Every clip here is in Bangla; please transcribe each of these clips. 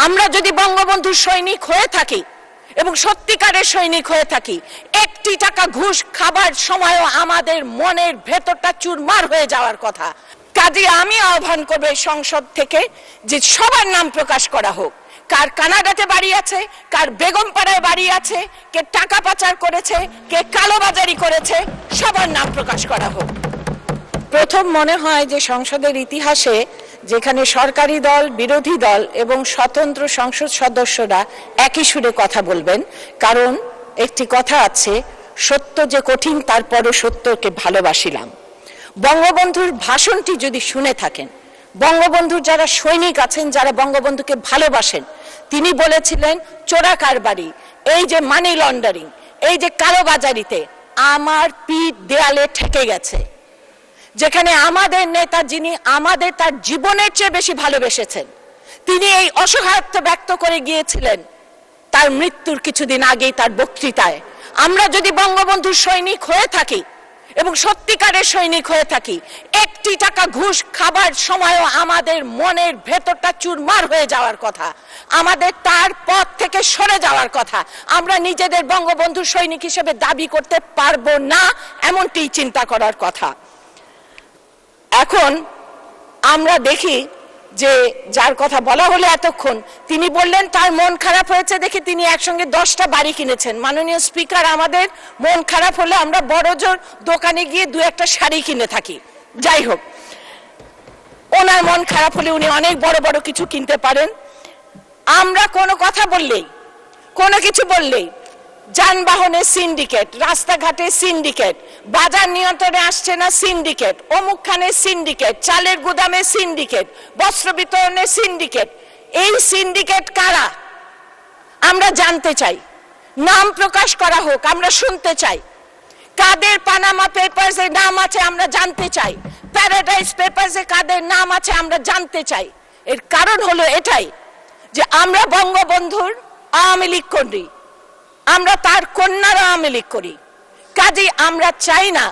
আমরা যদি বঙ্গবন্ধুর সৈনিক হয়ে থাকি এবং সত্যিকারের সৈনিক হয়ে থাকি, একটি টাকা ঘুষ খাবার সময়ও আমাদের মনের ভেতরটা চুরমার হয়ে যাওয়ার কথা। কাজে আমি আহ্বান করব সংসদ থেকে যে সবার নাম প্রকাশ করা হোক। কার কানাডাতে বাড়ি আছে, কার বেগমপাড়ায় বাড়ি আছে, কে টাকা পাচার করেছে, কে কালোবাজারি করেছে, সবার নাম প্রকাশ করা হোক। প্রথম মনে হয় যে সংসদের ইতিহাসে যেখানে সরকারি দল, বিরোধী দল এবং স্বতন্ত্র সংসদ সদস্যরা একই সুরে কথা বলবেন, কারণ একটি কথা আছে, সত্য যে কঠিন তারপরও সত্যকে ভালোবাসিলাম। বঙ্গবন্ধুর ভাষণটি যদি শুনে থাকেন, বঙ্গবন্ধুর যারা সৈনিক আছেন, যারা বঙ্গবন্ধুকে ভালোবাসেন, তিনি বলেছিলেন চোরা কারবারি, এই যে মানি লন্ডারিং, এই যে কালোবাজারিতে আমার পিঠ দেয়ালে ঠেকে গেছে। যেখানে আমাদের নেতা, যিনি আমাদের তার জীবনের চেয়ে বেশি ভালোবেসেছেন, তিনি এই অসহায়ত্ব ব্যক্ত করে গিয়েছিলেন তার মৃত্যুর কিছুদিন আগেই তার বক্তৃতায়। আমরা যদি বঙ্গবন্ধুর সৈনিক হয়ে থাকি এবং সত্যিকারের সৈনিক হয়ে থাকি, একটি টাকা ঘুষ খাবার সময়ও আমাদের মনের ভেতরটা চুরমার হয়ে যাওয়ার কথা, আমাদের তার পথ থেকে সরে যাওয়ার কথা। আমরা নিজেদের বঙ্গবন্ধুর সৈনিক হিসেবে দাবি করতে পারবো না, এমনটি চিন্তা করার কথা। এখন আমরা দেখি যে যার কথা বলা হলো এতক্ষণ, তিনি বললেন তার মন খারাপ হয়েছে দেখে তিনি একসঙ্গে 10টা বাড়ি কিনেছেন। মাননীয় স্পিকার, আমাদের মন খারাপ হলে আমরা বড়জোর দোকানে গিয়ে 2-1টা শাড়ি কিনে থাকি। যাই হোক, ওনার মন খারাপ হলে উনি অনেক বড় বড় কিছু কিনতে পারেন। আমরা কোনো কথা বললেই, কোনো কিছু বললেই যানবাহনের সিন্ডিকেট, রাস্তাঘাটে সিন্ডিকেট, বাজার নিয়ন্ত্রণে আসছে না সিন্ডিকেট, অমুকখানের সিন্ডিকেট, চালের গুদামে সিন্ডিকেট, বস্ত্র বিতরণের সিন্ডিকেট। এই সিন্ডিকেট কারা আমরা জানতে চাই, নাম প্রকাশ করা হোক, আমরা শুনতে চাই। কাদের পানামা পেপারসে নাম আছে আমরা জানতে চাই, প্যারাডাইস পেপারসে কাদের নাম আছে আমরা জানতে চাই। এর কারণ হলো এটাই যে আমরা বঙ্গবন্ধুর আওয়ামী লীগ করি, আমরা তার কন্যারা আওয়ামী লীগ করি। কাজেই আমরা চাই না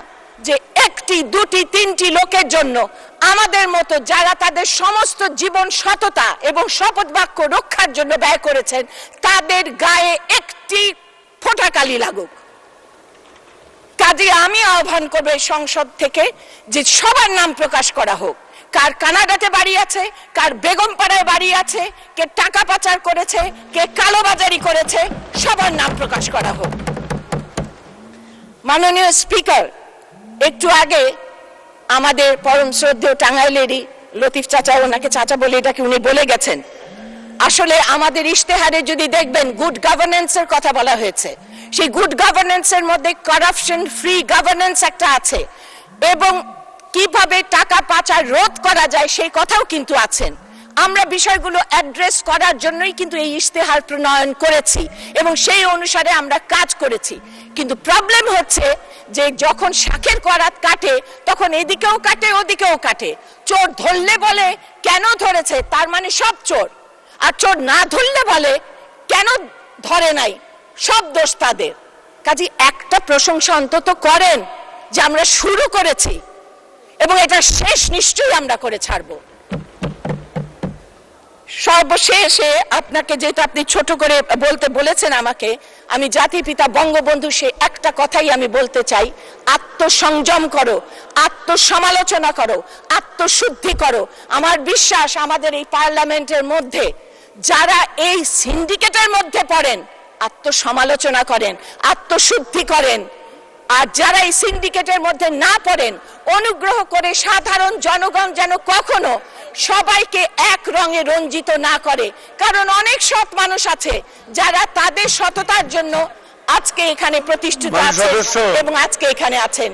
যে 1টি 2টি 3টি লোকের জন্য আমাদের মতো যারা তাদের সমস্ত জীবন সততা এবং শপথ বাক্য রক্ষার জন্য ব্যয় করেছেন, তাদের গায়ে একটি ফোঁটা কালি লাগুক। কাজেই আমি আহ্বান করব সংসদ থেকে যে সবার নাম প্রকাশ করা হোক। কার কানাডাতে বাড়ি আছে, কার বেগমপাড়ায় বাড়ি আছে, কে টাকা পাচার করেছে, কে কালোবাজারি করেছে, সবার নাম প্রকাশ করা হোক। মাননীয় স্পিকার, একটু আগে আমাদের পরম শ্রদ্ধেয় টাঙ্গাইলেরই লতিফ চাচা, ওনাকে চাচা বলে এটাকে উনি বলে গেছেন, আসলে আমাদের ইশতেহারে যদি দেখবেন গুড গভর্নেন্সের কথা বলা হয়েছে। সেই গুড গভর্নেন্সের মধ্যে কারাপশন ফ্রি গভর্নেন্স একটা আছে এবং কিভাবে টাকা পাচার রোধ করা যায় সেই কথাও কিন্তু আছেন। আমরা বিষয়গুলো অ্যাড্রেস করার জন্যই কিন্তু এই ইশতেহার প্রণয়ন করেছি এবং সেই অনুসারে আমরা কাজ করেছি। কিন্তু প্রবলেম হচ্ছে যে যখন শাখের করাত কাটে তখন এদিকেও কাটে ওদিকেও কাটে। চোর ধরলে বলে কেন ধরেছে, তার মানে সব চোর, আর চোর না ধরলে বলে কেন ধরে নাই, সব দোষ তাদের। কাজে একটা প্রশংসা অন্তত করেন যে আমরা শুরু করেছি এবং এটা শেষ নিশ্চয়ই আমরা করে ছাড়ব। সর্বশেষে আপনাকে, যেটা আপনি ছোট করে বলতে বলেছেন আমাকে, আমি জাতির পিতা বঙ্গবন্ধু সে একটা কথাই আমি বলতে চাই, আত্মসংযম করো, আত্মসমালোচনা করো, আত্মশুদ্ধি করো। আমার বিশ্বাস আমাদের এই পার্লামেন্টের মধ্যে যারা এই সিন্ডিকেটের মধ্যে পড়েন, আত্মসমালোচনা করেন, আত্মশুদ্ধি করেন, আর যারা এই সিন্ডিকেটের মধ্যে না পড়েন, অনুগ্রহ করে সাধারণ জনগণ যেন কখনো সবাইকে এক রঙে রঞ্জিত না করে। কারণ অনেক সৎ মানুষ আছে যারা তাদের সততার জন্য আজকে এখানে প্রতিষ্ঠিত আছেন এবং আজকে এখানে আছেন।